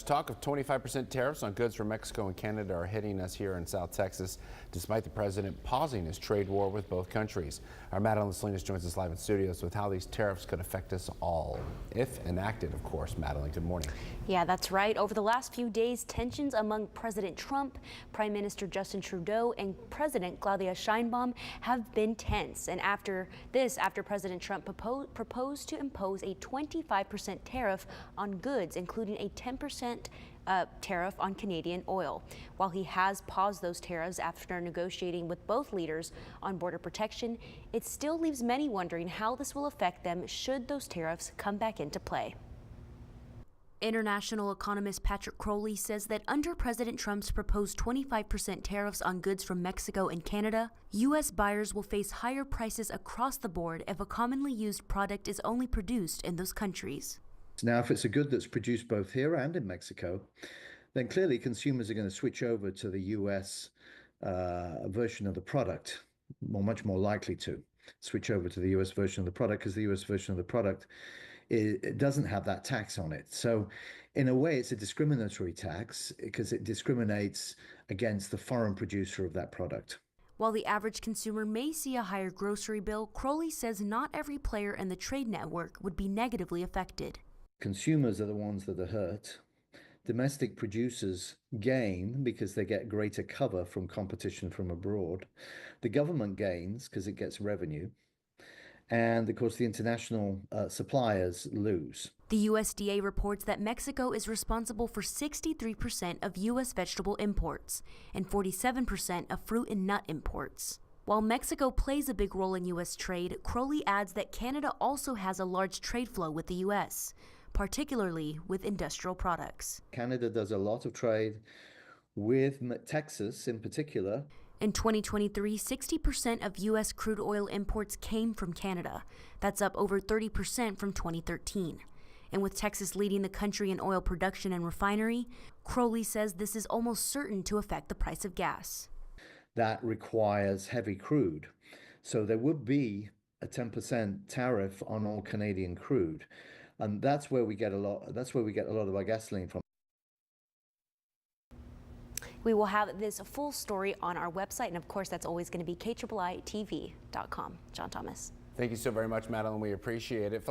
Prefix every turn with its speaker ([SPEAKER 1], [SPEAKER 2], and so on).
[SPEAKER 1] talk of 25% tariffs on goods from Mexico and Canada are hitting us here in South Texas, despite the president pausing his trade war with both countries. Our Madeline Salinas joins us live in studios with how these tariffs could affect us all, if enacted, of course. Madeline, good morning.
[SPEAKER 2] Yeah, that's right. Over the last few days, tensions among President Trump, Prime Minister Justin Trudeau, and President Claudia Sheinbaum have been tense. And after President Trump proposed to impose a 25% tariff on goods, including a 10% tariff on Canadian oil. While he has paused those tariffs after negotiating with both leaders on border protection, it still leaves many wondering how this will affect them should those tariffs come back into play. International economist Patrick Crowley says that under President Trump's proposed 25% tariffs on goods from Mexico and Canada, U.S. buyers will face higher prices across the board if a commonly used product is only produced in those countries.
[SPEAKER 3] Now, if it's a good that's produced both here and in Mexico, then clearly consumers are going to switch over to the U.S. Version of the product, much more likely to switch over to the U.S. version of the product because the U.S. version of the product it doesn't have that tax on it. So in a way, it's a discriminatory tax because it discriminates against the foreign producer of that product.
[SPEAKER 2] While the average consumer may see a higher grocery bill, Crowley says not every player in the trade network would be negatively affected.
[SPEAKER 3] Consumers are the ones that are hurt. Domestic producers gain because they get greater cover from competition from abroad. The government gains because it gets revenue. And of course, the international suppliers lose.
[SPEAKER 2] The USDA reports that Mexico is responsible for 63% of U.S. vegetable imports and 47% of fruit and nut imports. While Mexico plays a big role in U.S. trade, Crowley adds that Canada also has a large trade flow with the U.S., particularly with industrial products.
[SPEAKER 3] Canada does a lot of trade with Texas in particular.
[SPEAKER 2] In 2023, 60% of U.S. crude oil imports came from Canada. That's up over 30% from 2013. And with Texas leading the country in oil production and refinery, Crowley says this is almost certain to affect the price of gas.
[SPEAKER 3] That requires heavy crude. So there would be a 10% tariff on all Canadian crude. And that's where we get a lot of our gasoline from.
[SPEAKER 2] We will have this full story on our website, and of course, that's always going to be KIITV.com. John Thomas.
[SPEAKER 1] Thank you so very much, Madeline. We appreciate it.